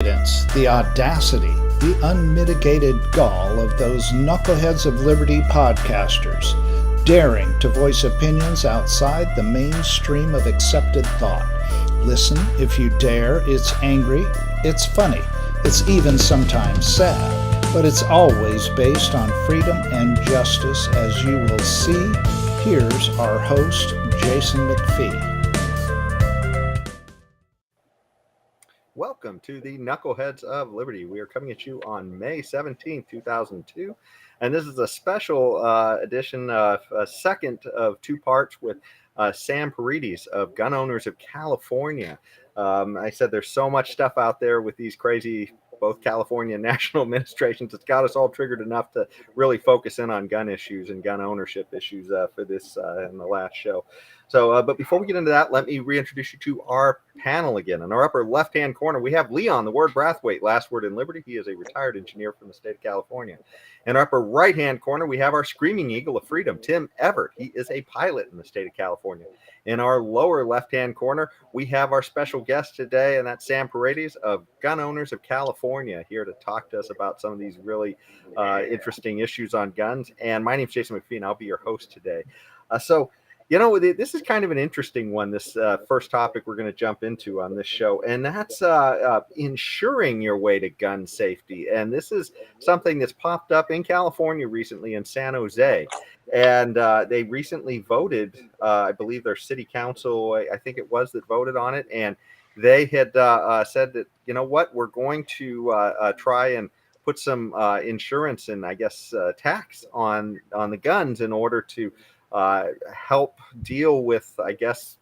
The audacity, the unmitigated gall of those Knuckleheads of Liberty podcasters, daring to voice opinions outside the mainstream of accepted thought. Listen if you dare. It's angry, it's funny, it's even sometimes sad, but it's always based on freedom and justice, as you will see. Here's our host, Jason McPhee. Welcome to the Knuckleheads of Liberty. We are coming at you on May 17th, 2002. And this is a special edition, a second of two parts with Sam Paredes of Gun Owners of California. I said there's so much stuff out there with these crazy, both California and national administrations. It's got us all triggered enough to really focus in on gun issues and gun ownership issues for this in the last show. So, but before we get into that, let me reintroduce you to our panel again. In our upper left-hand corner, we have Leon, the word Brathwaite, last word in Liberty. He is a retired engineer from the state of California. In our upper right-hand corner, we have our screaming eagle of freedom, Tim Everett. He is a pilot in the state of California. In our lower left-hand corner, we have our special guest today, and that's Sam Paredes of Gun Owners of California, here to talk to us about some of these really interesting issues on guns. And my name is Jason McPhee, and I'll be your host today. You know, this is kind of an interesting one, this first topic we're going to jump into on this show, and that's insuring your way to gun safety. And this is something that's popped up in California recently in San Jose. And they recently voted, I believe their city council, I think it was, that voted on it. And they had said that, you know what, we're going to try and put some insurance and, I guess, tax on the guns in order to help deal with, I guess,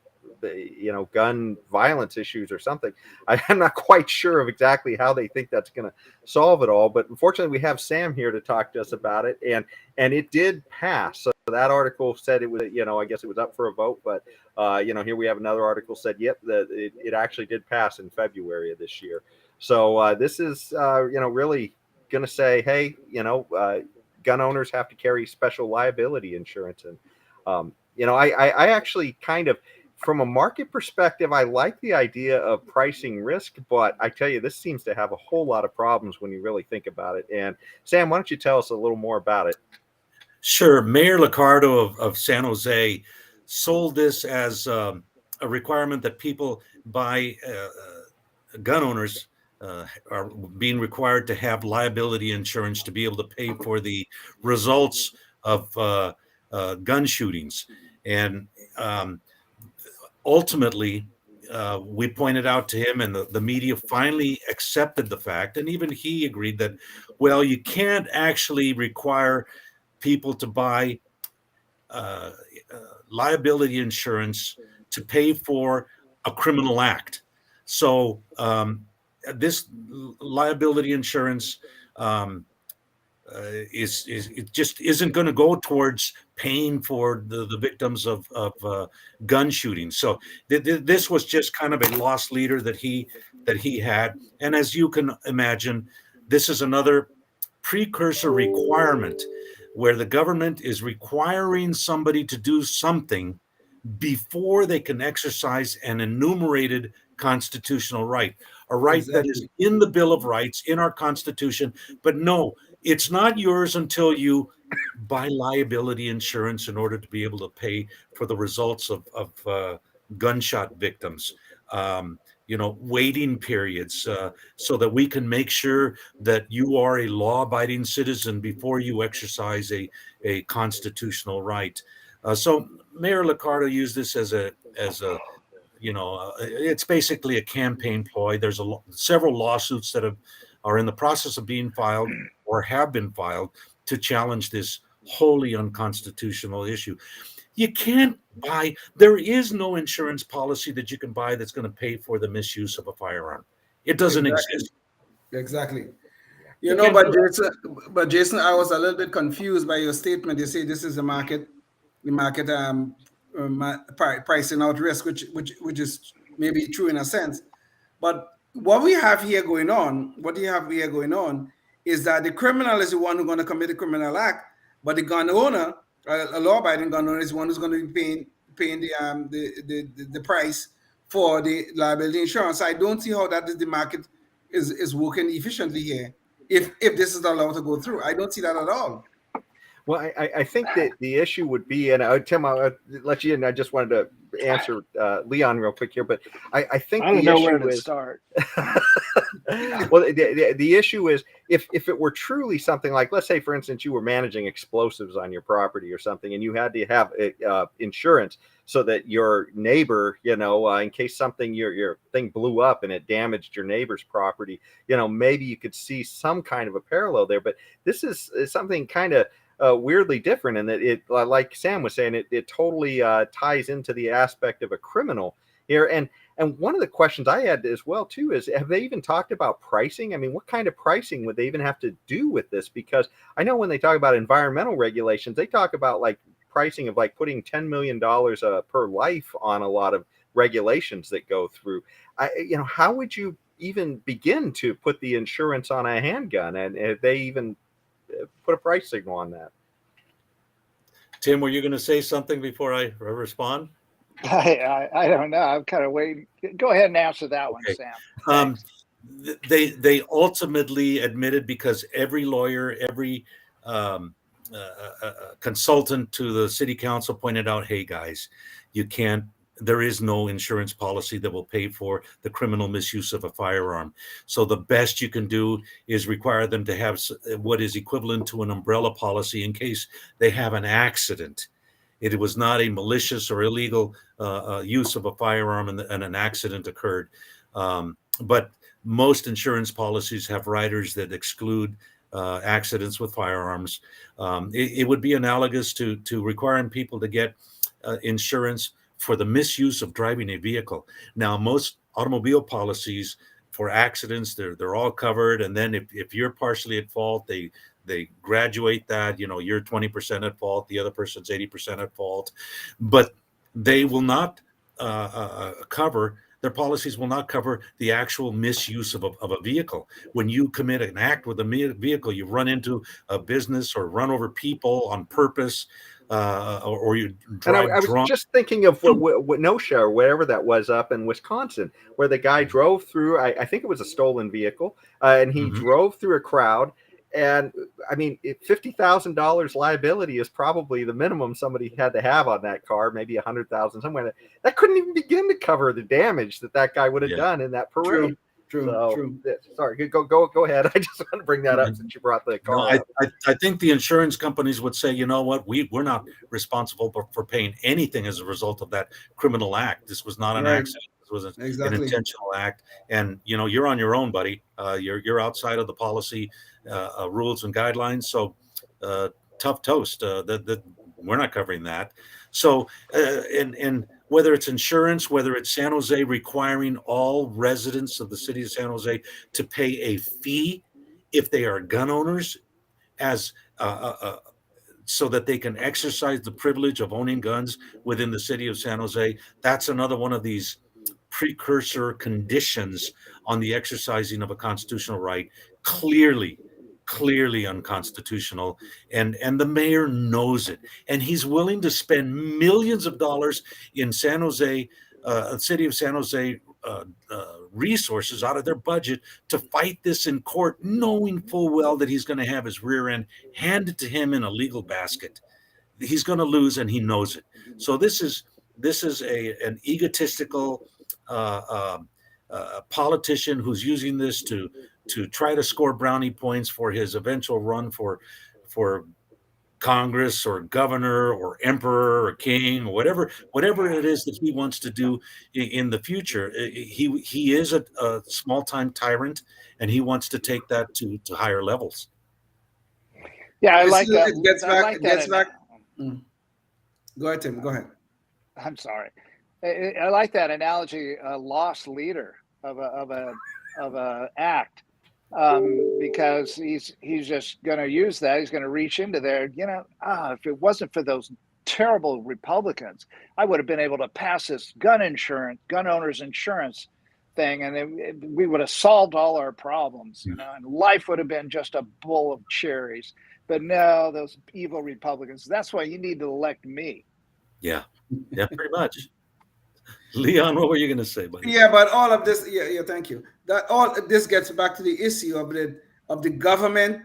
gun violence issues or something. I'm not quite sure of exactly how they think that's going to solve it all, but unfortunately we have Sam here to talk to us about it, and it did pass. So that article said it was, I guess it was up for a vote, but here we have another article said, yep, that it actually did pass in February of this year. So this is, really going to say, hey, gun owners have to carry special liability insurance. And I actually kind of, from a market perspective, I like the idea of pricing risk, but I tell you, this seems to have a whole lot of problems when you really think about it. And Sam, why don't you tell us a little more about it? Sure. Mayor Liccardo of San Jose sold this as a requirement that people buy, gun owners are being required to have liability insurance to be able to pay for the results of gun shootings. And ultimately, we pointed out to him, and the media finally accepted the fact, and even he agreed that, well, you can't actually require people to buy liability insurance to pay for a criminal act. So this liability insurance it just isn't going to go towards paying for the victims of gun shootings. So this was just kind of a lost leader that he had. And as you can imagine, this is another precursor requirement where the government is requiring somebody to do something before they can exercise an enumerated constitutional right, a right that is in the Bill of Rights, in our Constitution. But no, it's not yours until you buy liability insurance in order to be able to pay for the results of gunshot victims. Waiting periods so that we can make sure that you are a law-abiding citizen before you exercise a constitutional right. So Mayor Liccardo used this as a it's basically a campaign ploy. There's several lawsuits that are in the process of being filed or have been filed to challenge this wholly unconstitutional issue. You can't buy, there is no insurance policy that you can buy that's going to pay for the misuse of a firearm. It doesn't exist. Exactly. But Jason, I was a little bit confused by your statement. You say this is the market pricing out risk, which is maybe true in a sense. But what you have here going on is that the criminal is the one who's going to commit the criminal act, but the gun owner, a law-abiding gun owner, is one who's going to be paying the price for the liability insurance. I don't see how that is the market is working efficiently here. If this is allowed to go through, I don't see that at all. Well, I think that the issue would be, and Tim, I'll let you in. I just wanted to answer Leon real quick here, but I think I don't the know issue where to is start. well, the issue is if it were truly something like, let's say, for instance, you were managing explosives on your property or something, and you had to have insurance so that your neighbor, in case something your thing blew up and it damaged your neighbor's property, maybe you could see some kind of a parallel there. But this is something kind of weirdly different, and that it, like Sam was saying, it totally ties into the aspect of a criminal here. And one of the questions I had as well too is, have they even talked about pricing? I mean, what kind of pricing would they even have to do with this? Because I know when they talk about environmental regulations, they talk about like pricing of like putting $10 million per life on a lot of regulations that go through. How would you even begin to put the insurance on a handgun, and if they even put a price signal on that? Tim, were you going to say something before I respond? I don't know. I'm kind of waiting. Go ahead and answer that one, Sam. They ultimately admitted, because every lawyer, every consultant to the city council pointed out, hey guys, there is no insurance policy that will pay for the criminal misuse of a firearm. So the best you can do is require them to have what is equivalent to an umbrella policy in case they have an accident. It was not a malicious or illegal use of a firearm and an accident occurred. But most insurance policies have riders that exclude accidents with firearms. It would be analogous to requiring people to get insurance for the misuse of driving a vehicle. Now, most automobile policies for accidents, they're all covered. And then if you're partially at fault, they graduate that, you're 20% at fault, the other person's 80% at fault, but they will not their policies will not cover the actual misuse of a vehicle. When you commit an act with a vehicle, you run into a business or run over people on purpose, or you drive and I was drunk. just thinking of what Kenosha or wherever that was up in Wisconsin, where the guy drove through, I think it was a stolen vehicle, and he drove through a crowd. And I mean, $50,000 liability is probably the minimum somebody had to have on that car, maybe $100,000 somewhere. That couldn't even begin to cover the damage that guy would have done in that parade. True. Sorry, go ahead. I just want to bring that up since you brought the car up. I think the insurance companies would say, you know what, we're not responsible for paying anything as a result of that criminal act. This was not an accident. This was an intentional act, and you're on your own, buddy. You're outside of the policy rules and guidelines. So tough toast. That we're not covering that. So and whether it's insurance, whether it's San Jose requiring all residents of the city of San Jose to pay a fee if they are gun owners, as so that they can exercise the privilege of owning guns within the city of San Jose. That's another one of these precursor conditions on the exercising of a constitutional right. Clearly unconstitutional, and the mayor knows it, and he's willing to spend millions of dollars in San Jose, city of San Jose resources out of their budget to fight this in court, knowing full well that he's going to have his rear end handed to him in a legal basket. He's going to lose, and he knows it. So this is an egotistical politician who's using this to try to score brownie points for his eventual run for Congress or governor or emperor or king or whatever it is that he wants to do in the future. He is a small-time tyrant, and he wants to take that to higher levels. Yeah, I like that. It gets back. Go ahead, Tim. Go ahead. I'm sorry. I like that analogy. A lost leader of a act. Because he's just going to use that. He's going to reach into there. If it wasn't for those terrible Republicans, I would have been able to pass this gun owners insurance thing, and we would have solved all our problems, and life would have been just a bowl of cherries. But no, those evil Republicans. That's why you need to elect me. Yeah, pretty much. Leon, what were you going to say, buddy? Yeah, but all of this, thank you. that all this gets back to the issue of the government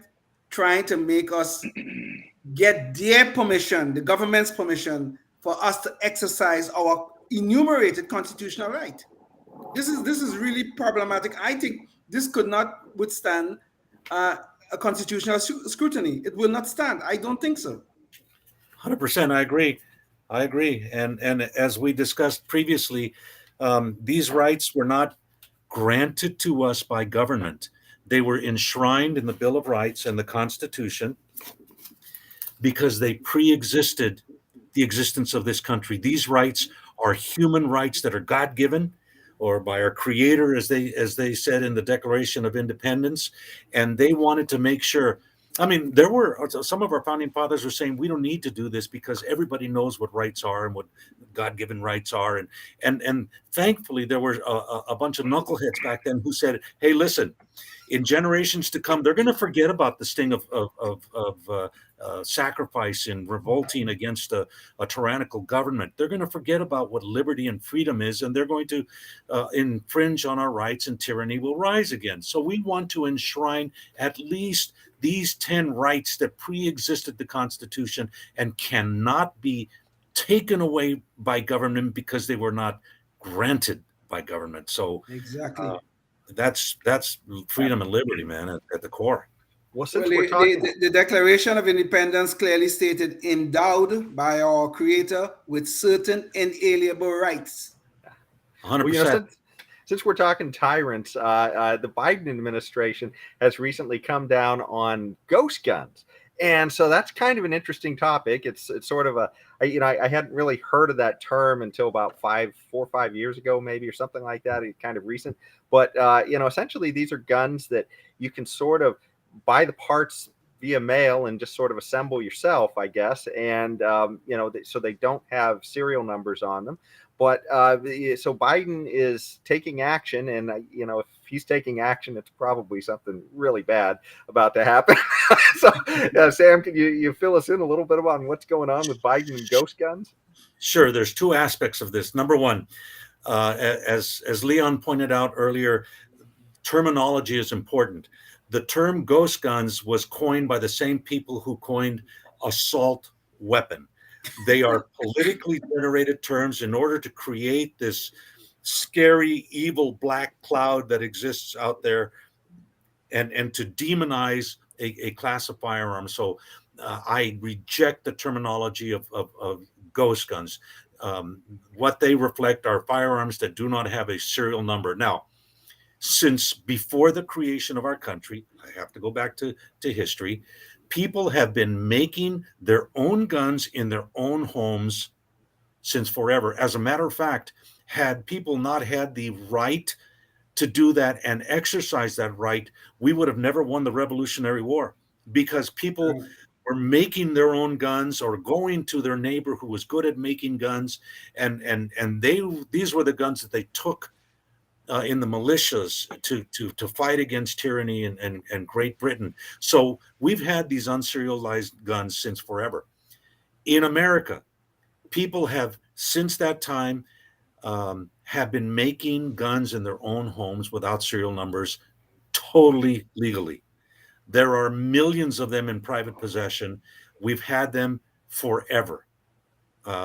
trying to make us get their permission, the government's permission, for us to exercise our enumerated constitutional right. This is really problematic. I think this could not withstand a constitutional scrutiny. It will not stand. I don't think so. 100%. I agree. And as we discussed previously, these rights were not granted to us by government. They were enshrined in the Bill of Rights and the Constitution because they pre-existed the existence of this country. These rights are human rights that are God-given, or by our Creator, as they said in the Declaration of Independence. And they wanted to make sure. I mean, there were some of our founding fathers were saying we don't need to do this because everybody knows what rights are and what God-given rights are. And thankfully, there were a bunch of knuckleheads back then who said, "Hey, listen, in generations to come, they're going to forget about this thing of sacrifice and revolting against a tyrannical government. They're going to forget about what liberty and freedom is, and they're going to infringe on our rights, and tyranny will rise again." So we want to enshrine at least these 10 rights that pre-existed the Constitution and cannot be taken away by government because they were not granted by government. So exactly. That's freedom and liberty, man, at the core. Well, since we're talking, the Declaration of Independence clearly stated, endowed by our Creator with certain inalienable rights. 100%. Well, since we're talking tyrants, the Biden administration has recently come down on ghost guns. And so that's kind of an interesting topic. It's sort of I hadn't really heard of that term until about 4 or 5 years ago, maybe, or something like that. It's kind of recent. But, essentially these are guns that you can sort of buy the parts via mail and just sort of assemble yourself, I guess. And, so they don't have serial numbers on them. But so Biden is taking action, and if he's taking action, it's probably something really bad about to happen. So, Sam, can you fill us in a little bit about what's going on with Biden and ghost guns? Sure. There's two aspects of this. Number one, as Leon pointed out earlier, terminology is important. The term ghost guns was coined by the same people who coined assault weapon. They are politically generated terms in order to create this scary, evil black cloud that exists out there, and to demonize a class of firearms. So I reject the terminology of ghost guns. What they reflect are firearms that do not have a serial number. Now, since before the creation of our country, I have to go back to history, people have been making their own guns in their own homes since forever. As a matter of fact, had people not had the right to do that and exercise that right, we would have never won the Revolutionary War, because people were making their own guns or going to their neighbor who was good at making guns, and these were the guns that they took in the militias to fight against tyranny and Great Britain. So we've had these unserialized guns since forever. In America, people have since that time have been making guns in their own homes without serial numbers, totally legally. There are millions of them in private possession. We've had them forever.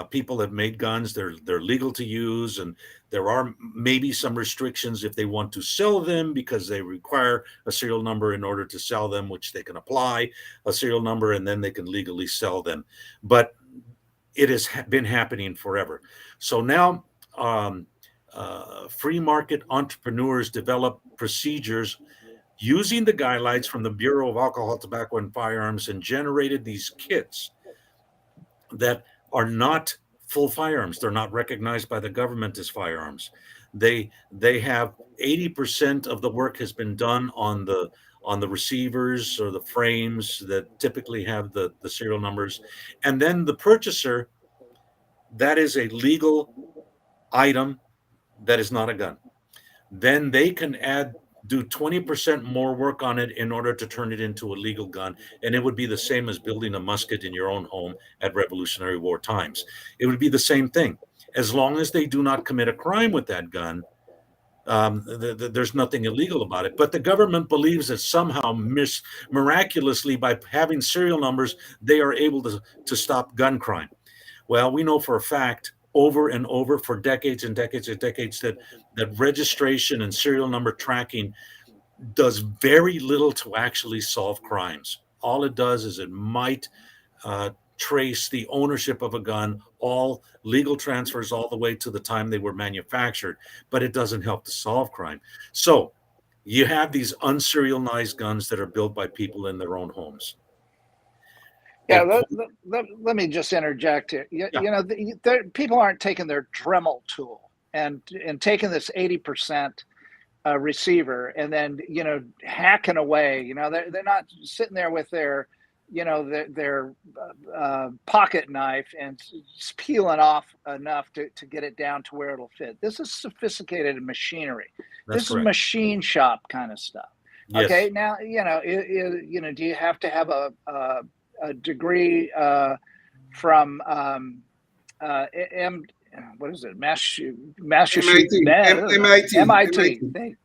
People have made guns. They're legal to use, and there are maybe some restrictions if they want to sell them, because they require a serial number in order to sell them, which they can apply a serial number and then they can legally sell them. But it has been happening forever. So now free market entrepreneurs develop procedures using the guidelines from the Bureau of Alcohol, Tobacco, and Firearms, and generated these kits that are not full firearms. They're not recognized by the government as firearms. They have 80% of the work has been done on the receivers or the frames that typically have the serial numbers. And then the purchaser, that is a legal item that is not a gun. Then they can do 20% more work on it in order to turn it into a legal gun. And it would be the same as building a musket in your own home at Revolutionary War times. It would be the same thing. As long as they do not commit a crime with that gun, There's nothing illegal about it. But the government believes that somehow, miraculously, by having serial numbers, they are able to stop gun crime. Well, we know for a fact, over and over, for decades and decades and decades, that registration and serial number tracking does very little to actually solve crimes. All it does is it might trace the ownership of a gun, all legal transfers all the way to the time they were manufactured, but it doesn't help to solve crime. So you have these unserialized guns that are built by people in their own homes. Yeah, let me just interject here. You know, people aren't taking their Dremel tool and taking this 80% receiver and then, you know, hacking away. You know, they're not sitting there with their, you know, their pocket knife and just peeling off enough to get it down to where it'll fit. This is sophisticated machinery. This is machine shop kind of stuff. Yes. Okay, now, you know, you know, do you have to have a degree from what is it? MIT.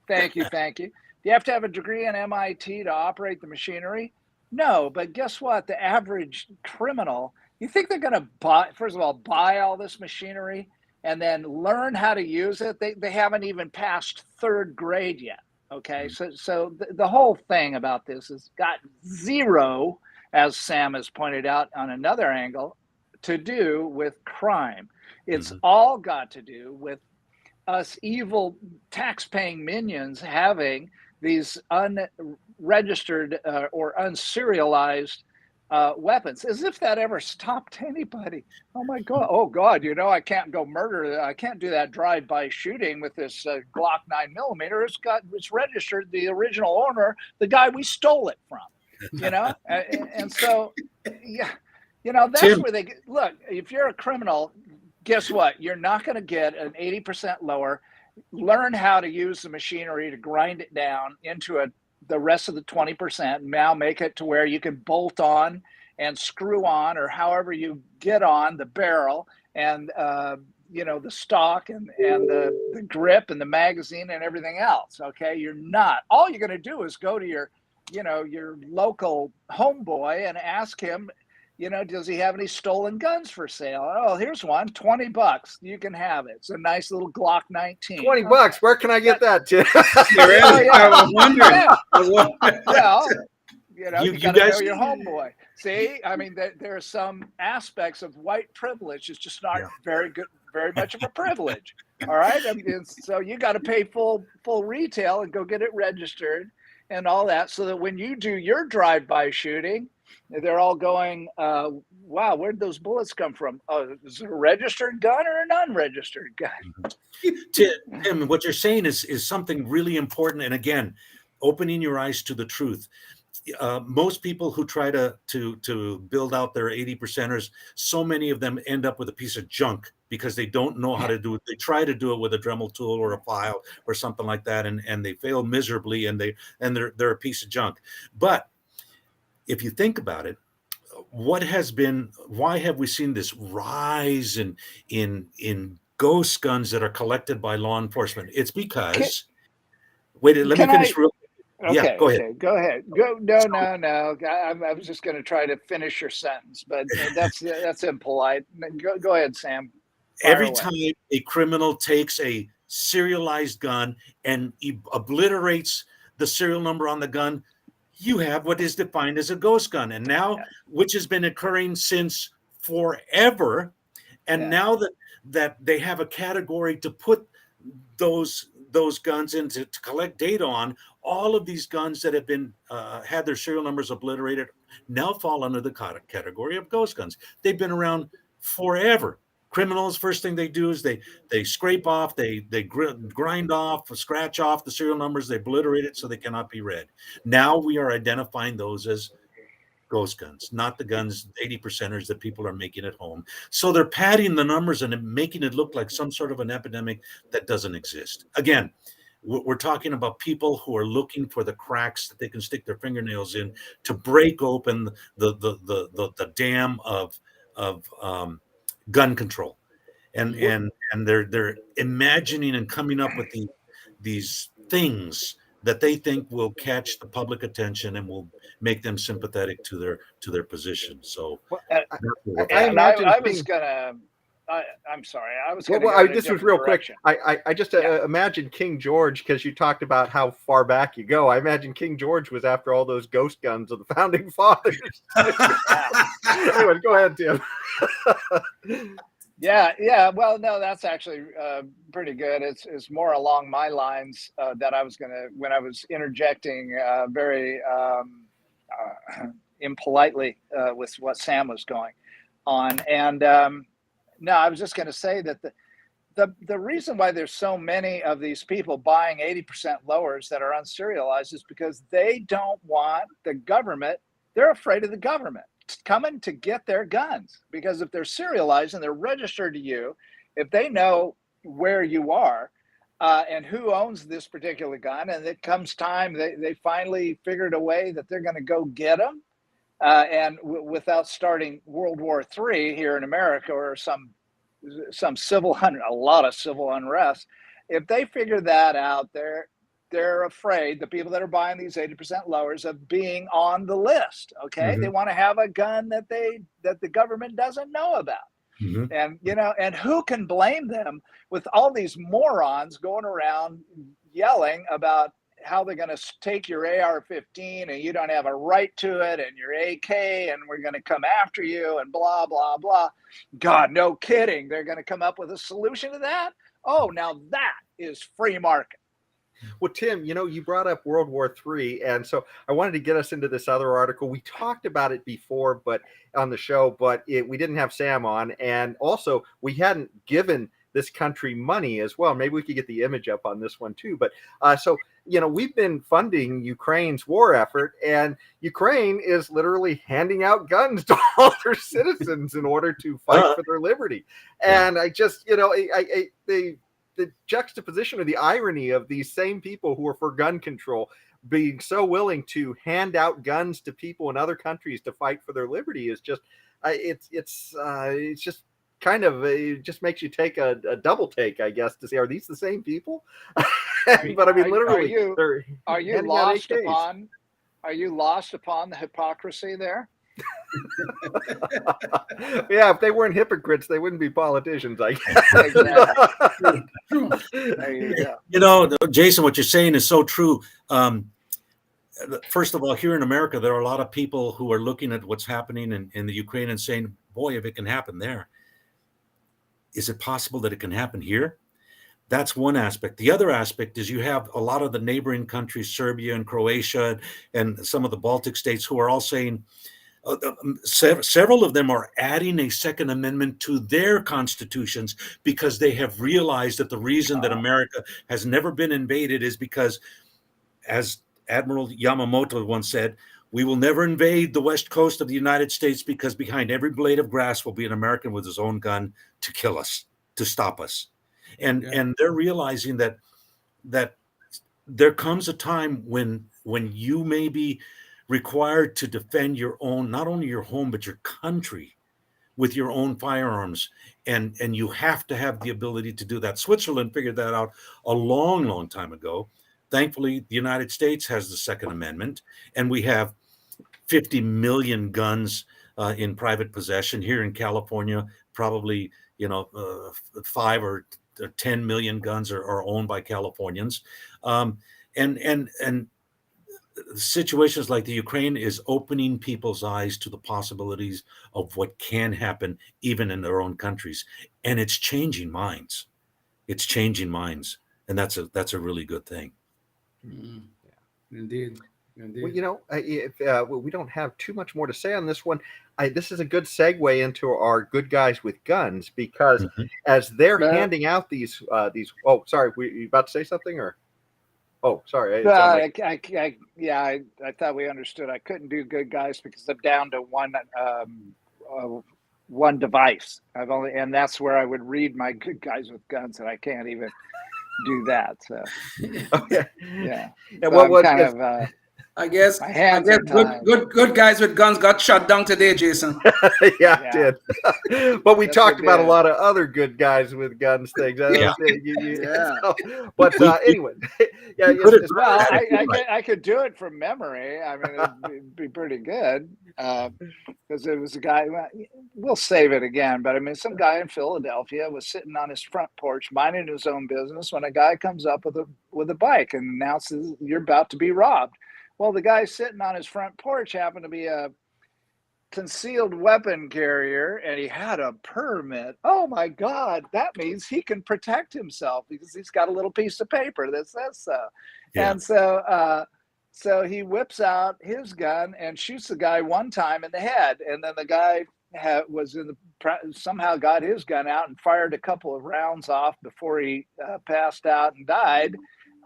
Thank you. Do you have to have a degree in MIT to operate the machinery? No, but guess what? The average criminal, you think they're going to buy all this machinery and then learn how to use it? They haven't even passed third grade yet. Okay, so the whole thing about this has got zero, as Sam has pointed out on another angle, to do with crime. It's all got to do with us evil tax-paying minions having these unregistered or unserialized weapons, as if that ever stopped anybody. Oh my God! Oh God! You know, I can't go murder. I can't do that drive-by shooting with this Glock 9mm. It's registered. The original owner, the guy we stole it from. You know, and so yeah, you know, that's where they look. If you're a criminal, guess what? You're not going to get an 80% lower. Learn how to use the machinery to grind it down into the rest of the 20%. Now make it to where you can bolt on and screw on, or however you get on the barrel and you know, the stock and the grip and the magazine and everything else. Okay, you're not. All you're going to do is go to your local homeboy and ask him, you know, does he have any stolen guns for sale? Oh, here's one, $20. You can have it. It's a nice little Glock 19. $20. Where can I get that, Tim? I'm wondering. Well, you know, you got to know your homeboy. See, I mean, there are some aspects of white privilege. It's just not very much of a privilege. All right. I mean, so you got to pay full retail and go get it registered and all that, so that when you do your drive-by shooting, they're all going, wow, where'd those bullets come from? Oh, is it a registered gun or an unregistered gun? Tim, what you're saying is something really important. And again, opening your eyes to the truth. Most people who try to build out their 80%ers, so many of them end up with a piece of junk because they don't know how to do it. They try to do it with a Dremel tool or a file or something like that, and they fail miserably, and they're a piece of junk. But if you think about it, why have we seen this rise in ghost guns that are collected by law enforcement? It's because let me finish real. Okay, yeah, go ahead. Okay, go ahead. No. I was just going to try to finish your sentence, but that's impolite. Go ahead, Sam. Every time a criminal takes a serialized gun and obliterates the serial number on the gun, you have what is defined as a ghost gun, and now, which has been occurring since forever, and now that they have a category to put those guns in to collect data on, all of these guns that have been had their serial numbers obliterated now fall under the category of ghost guns. They've been around forever. Criminals, first thing they do is they scrape off, they grind off, scratch off the serial numbers, they obliterate it so they cannot be read. Now we are identifying those as ghost guns, not the guns, 80%ers that people are making at home. So they're padding the numbers and making it look like some sort of an epidemic that doesn't exist. Again, we're talking about people who are looking for the cracks that they can stick their fingernails in to break open the dam of gun control, and they're imagining and coming up with these things that they think will catch the public attention and will make them sympathetic to their position. So Well, that's what we're I fighting. imagine I was King, gonna. I'm sorry. I was well, going to well, go in a this was different real direction. quick. I just Yeah. imagine King George, because you talked about how far back you go. I imagine King George was after all those ghost guns of the founding fathers. Anyway, go ahead, Tim. Yeah. Well, no, that's actually pretty good. It's more along my lines that I was gonna when I was interjecting very impolitely with what Sam was going on, and no, I was just going to say that the reason why there's so many of these people buying 80% lowers that are unserialized is because they don't want the government. They're afraid of the government coming to get their guns, because if they're serialized and they're registered to you, if they know where you are and who owns this particular gun, and it comes time they finally figured a way that they're going to go get them, without starting World War III here in America or some a lot of civil unrest. If they figure that out, they're afraid, the people that are buying these 80% lowers, of being on the list. Okay, they want to have a gun that the government doesn't know about. And and who can blame them with all these morons going around yelling about how they're going to take your AR-15 and you don't have a right to it, and your AK, and we're going to come after you, and blah, blah, blah. God, no kidding. They're going to come up with a solution to that. Oh, now that is free market. Well, Tim, you brought up World War III, and so I wanted to get us into this other article. We talked about it before, but on the show, but we didn't have Sam on, and also we hadn't given this country money as well. Maybe we could get the image up on this one too. But so we've been funding Ukraine's war effort, and Ukraine is literally handing out guns to all their citizens in order to fight for their liberty. And I just, the juxtaposition or the irony of these same people who are for gun control being so willing to hand out guns to people in other countries to fight for their liberty is just, it's just kind of, it just makes you take a double take, I guess, to say, are these the same people? But I mean, literally, are you lost upon the hypocrisy there? Yeah, if they weren't hypocrites, they wouldn't be politicians, I guess. There you go. Jason, what you're saying is so true. First of all, here in America, there are a lot of people who are looking at what's happening in the Ukraine and saying, boy, if it can happen there, is it possible that it can happen here? That's one aspect. The other aspect is you have a lot of the neighboring countries, Serbia and Croatia, and some of the Baltic states, who are all saying, several of them are adding a Second Amendment to their constitutions because they have realized that the reason that America has never been invaded is because, as Admiral Yamamoto once said, we will never invade the west coast of the United States because behind every blade of grass will be an American with his own gun to kill us, to stop us. And they're realizing that there comes a time when you may be required to defend your own, not only your home, but your country with your own firearms. And you have to have the ability to do that. Switzerland figured that out a long, long time ago. Thankfully, the United States has the Second Amendment, and we have 50 million guns in private possession. Here in California, probably 5 or 10 million guns are owned by Californians. And situations like the Ukraine is opening people's eyes to the possibilities of what can happen even in their own countries. And it's changing minds. It's changing minds. And that's a really good thing. Mm-hmm. Indeed. Well, we don't have too much more to say on this one. This is a good segue into our good guys with guns, because as they're handing out these, oh, sorry, were you about to say something, or? Oh, sorry. I thought we understood. I couldn't do good guys because I'm down to one device. And that's where I would read my good guys with guns, and I can't even do that. So okay. yeah. And so I guess My hands are tied. good guys with guns got shot down today, Jason. Yeah, Yeah. it did. But we Yes, talked it about a did. lot of other good guys with guns things. Yeah. Yeah. But We- anyway, yeah, we could have it's- Well, had it. I could do it from memory. I mean, it'd be pretty good because it was a guy. Well, we'll save it again, but I mean, some guy in Philadelphia was sitting on his front porch minding his own business when a guy comes up with a bike and announces you're about to be robbed. Well, the guy sitting on his front porch happened to be a concealed weapon carrier and he had a permit. Oh my God, that means he can protect himself because he's got a little piece of paper that says so. Yeah. And so he whips out his gun and shoots the guy one time in the head, and then the guy was somehow got his gun out and fired a couple of rounds off before he passed out and died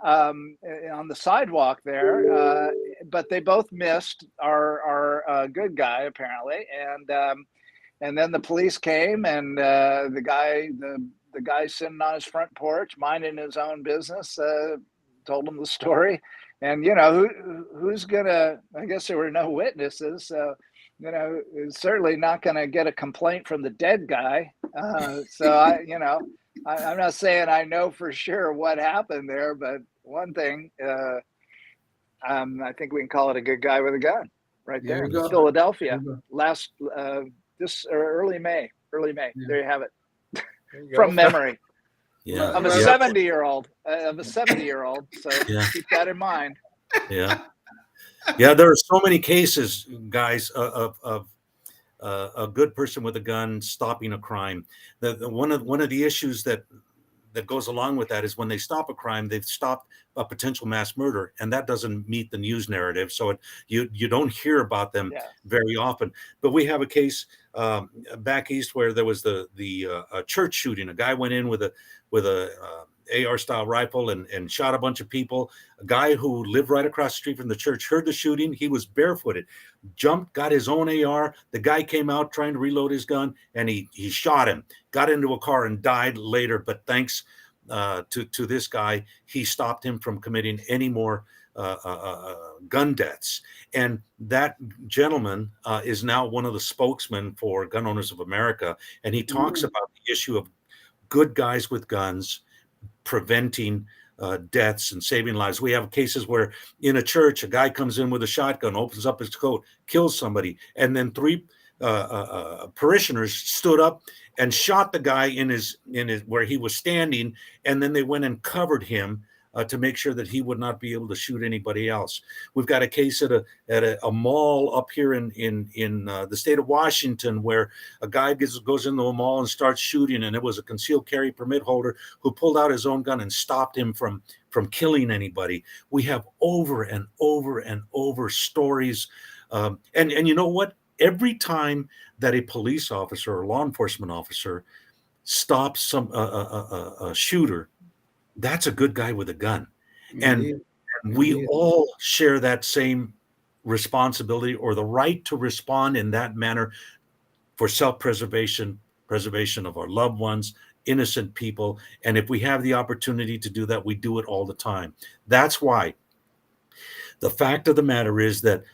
on the sidewalk there. But they both missed our good guy apparently, and then the police came and the guy sitting on his front porch minding his own business told him the story. And who's gonna, I guess there were no witnesses, so it's certainly not gonna get a complaint from the dead guy. So I'm not saying I know for sure what happened there, but one thing, I think we can call it a good guy with a gun right There there you go. Philadelphia There you last early May. Yeah. There you have it. there you go. From memory Yeah. of a Yeah. 70-year-old so Yeah. keep that in mind. Yeah. Yeah. There are so many cases, guys, of a good person with a gun stopping a crime. One of the issues that goes along with that is when they stop a crime, they've stopped a potential mass murder, and that doesn't meet the news narrative. So you don't hear about them Yeah. very often. But we have a case back east where there was the church shooting. A guy went in with a AR style rifle and shot a bunch of people. A guy who lived right across the street from the church heard the shooting. He was barefooted, jumped, got his own AR. The guy came out trying to reload his gun, and he shot him, got into a car and died later. But thanks to this guy, he stopped him from committing any more gun deaths. And that gentleman is now one of the spokesmen for Gun Owners of America. And he talks about the issue of good guys with guns preventing deaths and saving lives. We have cases where in a church, a guy comes in with a shotgun, opens up his coat, kills somebody, and then three parishioners stood up and shot the guy in his where he was standing, and then they went and covered him to make sure that he would not be able to shoot anybody else. We've got a case at a mall up here in the state of Washington where a guy goes into a mall and starts shooting, and it was a concealed carry permit holder who pulled out his own gun and stopped him from killing anybody. We have over and over and over stories, and you know what? Every time that a police officer or law enforcement officer stops a shooter, that's a good guy with a gun. And we all share that same responsibility or the right to respond in that manner for self-preservation, preservation of our loved ones, innocent people. And if we have the opportunity to do that, we do it all the time. That's why the fact of the matter is that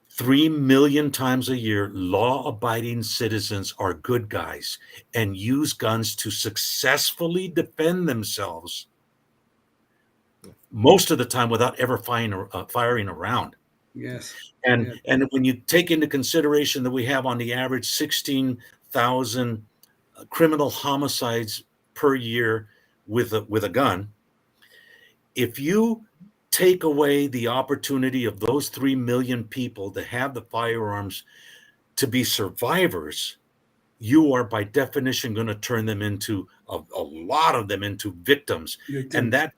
3 million times a year, law-abiding citizens are good guys and use guns to successfully defend themselves, most of the time without ever firing a round. Yes. And when you take into consideration that we have on the average 16,000 criminal homicides per year with a gun, if you take away the opportunity of those 3 million people to have the firearms to be survivors, you are by definition going to turn them into a lot of them into victims. And that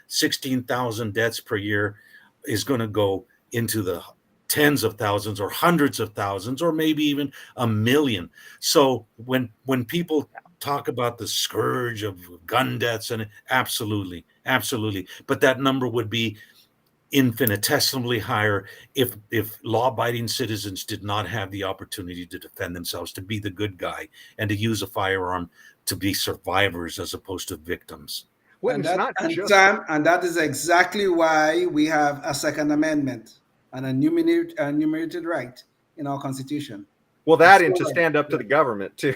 16,000 deaths per year is going to go into the tens of thousands or hundreds of thousands or maybe even a million. So when people talk about the scourge of gun deaths, and absolutely, but that number would be infinitesimally higher if law-abiding citizens did not have the opportunity to defend themselves, to be the good guy, and to use a firearm to be survivors as opposed to victims. Well, And it's not just Sam, and that is exactly why we have a Second Amendment. and a enumerated right in our Constitution. Well, that So and to right. stand up to Yeah. the government too.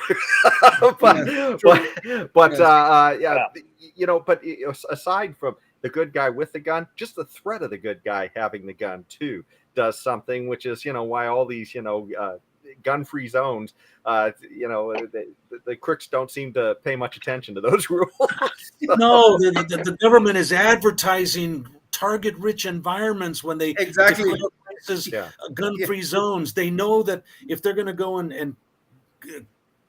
Yes, true. But Yeah. you know, but aside from the good guy with the gun, just the threat of the good guy having the gun too does something, which is, you know, why all these, you know, gun-free zones, you know, the crooks don't seem to pay much attention to those rules. No, the government is advertising target-rich environments when they Exactly. declare places Yeah. gun-free zones. They know that if they're going to go and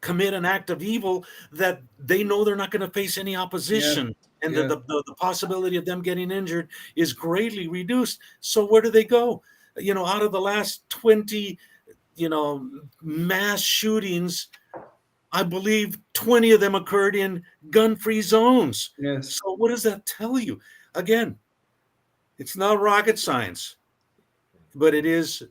commit an act of evil, that they know they're not going to face any opposition, and Yeah. the possibility of them getting injured is greatly reduced. So where do they go? You know, out of the last 20, you know, mass shootings, I believe 20 of them occurred in gun-free zones. Yes. So what does that tell you? Again, it's not rocket science, but it is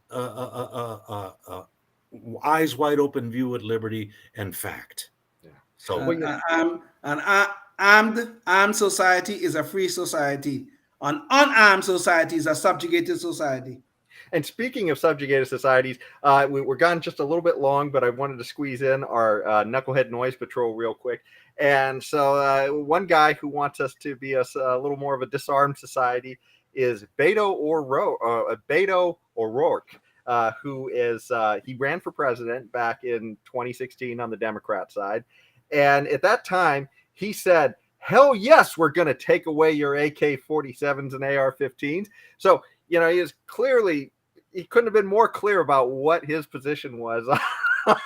eyes wide open view at liberty and fact. Yeah. So An armed society is a free society. An unarmed society is a subjugated society. And speaking of subjugated societies, we're gone just a little bit long, but I wanted to squeeze in our Knucklehead Noise Patrol real quick. And so one guy who wants us to be a little more of a disarmed society is Beto O'Rourke, who is he ran for president back in 2016 on the Democrat side. And at that time, he said, hell yes, we're going to take away your AK-47s and AR-15s. So, you know, he couldn't have been more clear about what his position was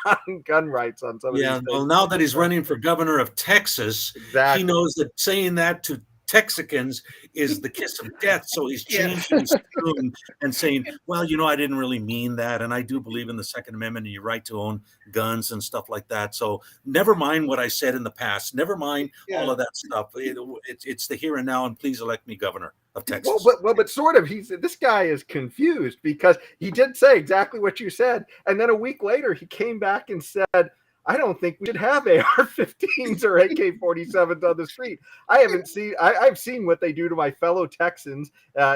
on gun rights on some of these things. well, now that he's running for governor of Texas, Exactly. he knows that saying that to Texicans is the kiss of death. So he's changing his tune and saying, well, you know, I didn't really mean that. And I do believe in the Second Amendment and your right to own guns and stuff like that. So never mind what I said in the past. Never mind all of that stuff. It's the here and now. And please elect me governor of Texas. But sort of, this guy is confused because he did say exactly what you said. And then a week later, he came back and said, I don't think we should have AR-15s or AK-47s on the street. I've seen what they do to my fellow Texans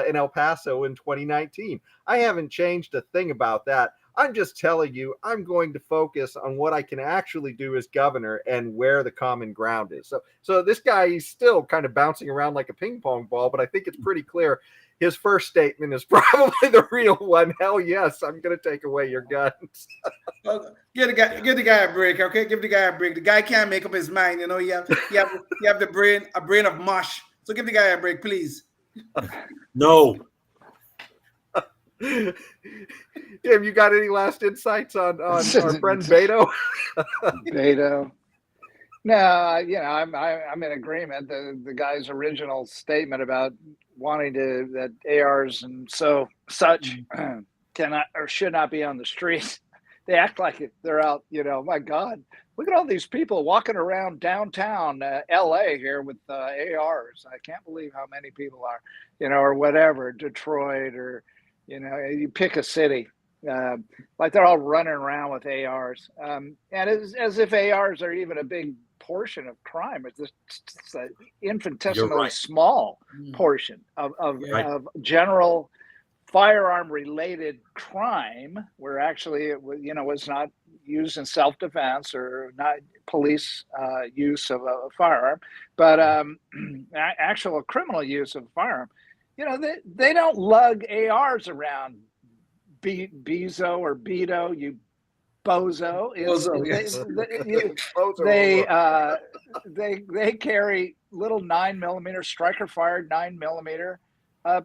in El Paso in 2019. I haven't changed a thing about that. I'm just telling you, I'm going to focus on what I can actually do as governor and where the common ground is. So this guy, he's still kind of bouncing around like a ping pong ball, but I think it's pretty clear. His first statement is probably the real one. Hell yes, I'm going to take away your guns. Give the guy a break, okay? Give the guy a break. The guy can't make up his mind. You know, you have the brain of mush. So give the guy a break, please. No. Tim, you got any last insights on our friend Beto? Beto. No, you know, I'm in agreement. The guy's original statement about wanting that ARs and such cannot or should not be on the streets. They act like they're out. You know, my God, look at all these people walking around downtown LA here with ARs. I can't believe how many people are, you know, or whatever, Detroit or, you know, you pick a city. Like they're all running around with ARs, and as if ARs are even a big portion of crime. It's just an infinitesimally small portion of general firearm related crime, where actually it was not used in self-defense or not police use of a firearm, but actual criminal use of a firearm. You know, they don't lug ARs around. Bezo or Beto, you bozo. They carry little 9mm striker fired 9mm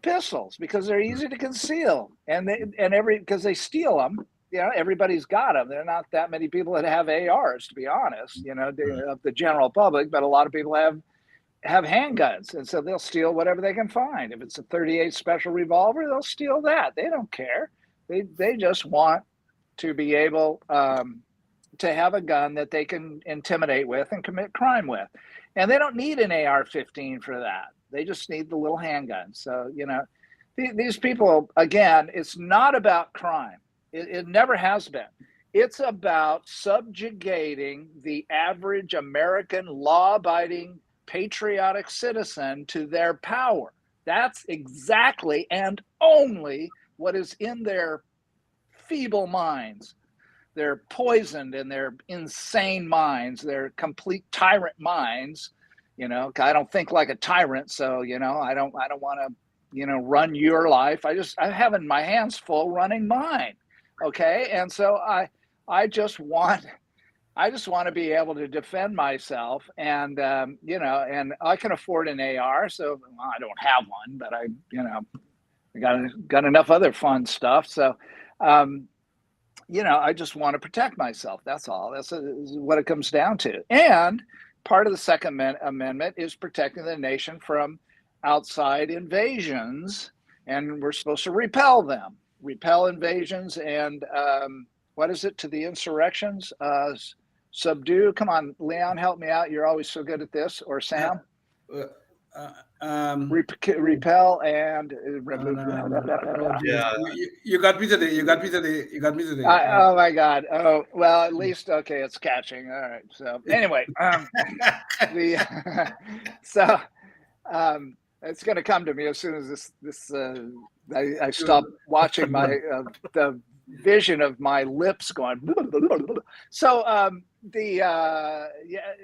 pistols because they're easy to conceal, because they steal them. You know, everybody's got them. There are not that many people that have ARs, to be honest. You know, of the general public, but a lot of people have handguns, and so they'll steal whatever they can find. If it's a .38 special revolver, they'll steal that. They don't care. They just want to be able to have a gun that they can intimidate with and commit crime with. And they don't need an AR-15 for that. They just need the little handgun. So, you know, these people, again, it's not about crime. It never has been. It's about subjugating the average American law-abiding patriotic citizen to their power. That's exactly and only what is in their feeble minds. They're poisoned in their insane minds, their complete tyrant minds. I don't think like a tyrant, so I don't want to run your life. I'm having my hands full running mine. Okay, and so I just want to be able to defend myself, and and I can afford an AR, so I don't have one, but I got enough other fun stuff. So, I just want to protect myself. That's all. That's what it comes down to. And part of the Second Amendment is protecting the nation from outside invasions, and we're supposed to repel invasions, and what is it, to the insurrections? Subdue. Come on, Leon, help me out. You're always so good at this. Or Sam. Repel and yeah. You got me today. Oh my God. Oh well, at least okay. It's catching. All right. So anyway, it's going to come to me as soon as I stop watching my the vision of my lips going. So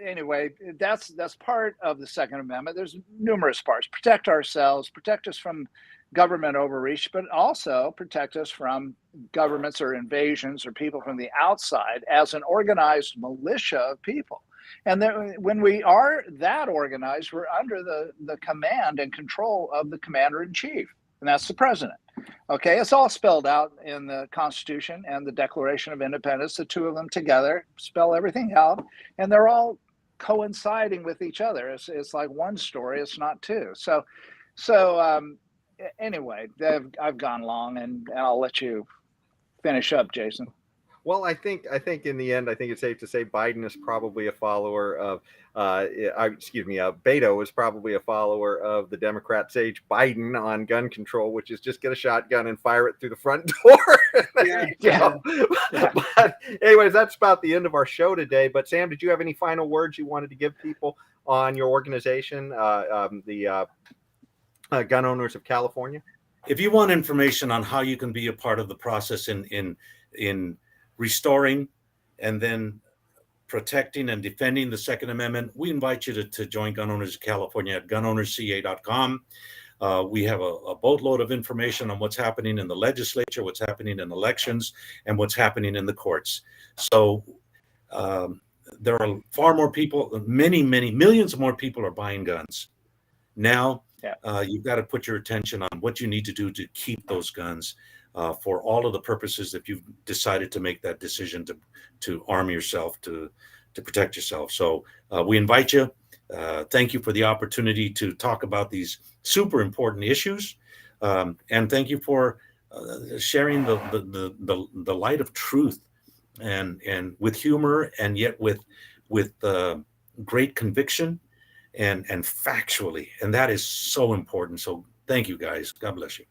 anyway, that's part of the Second Amendment. There's numerous parts. Protect ourselves, protect us from government overreach, but also protect us from governments or invasions or people from the outside as an organized militia of people. And then when we are that organized, we're under the command and control of the commander-in-chief, and that's the president. Okay, it's all spelled out in the Constitution and the Declaration of Independence. The two of them together spell everything out, and they're all coinciding with each other. It's like one story, it's not two. So anyway, I've gone long, and I'll let you finish up, Jason. Well, I think in the end, I think it's safe to say Biden is probably a follower of, Beto is probably a follower of the Democrat sage Biden on gun control, which is just get a shotgun and fire it through the front door. Yeah. But anyways, that's about the end of our show today. But Sam, did you have any final words you wanted to give people on your organization, the Gun Owners of California? If you want information on how you can be a part of the process in restoring and then protecting and defending the Second Amendment, we invite you to join Gun Owners of California at gunownersca.com. We have a boatload of information on what's happening in the legislature, what's happening in elections, and what's happening in the courts. So there are far more people, many millions more people are buying guns. Now, you've got to put your attention on what you need to do to keep those guns for all of the purposes that you've decided to make that decision to arm yourself, to protect yourself. So we invite you. Thank you for the opportunity to talk about these super important issues. And thank you for sharing the light of truth and with humor, and yet with great conviction and factually. And that is so important. So thank you, guys. God bless you.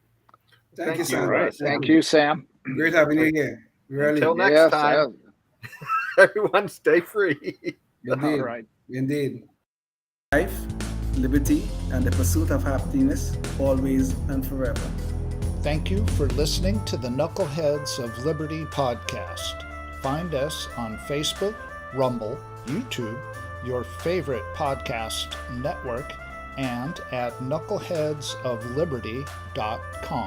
Thank you, Sam. Right. Thank you, Sam. Great having you here. Really. Until next time, everyone stay free. Indeed. All right. Indeed. Life, liberty, and the pursuit of happiness, always and forever. Thank you for listening to the Knuckleheads of Liberty podcast. Find us on Facebook, Rumble, YouTube, your favorite podcast network, and at knuckleheadsofliberty.com.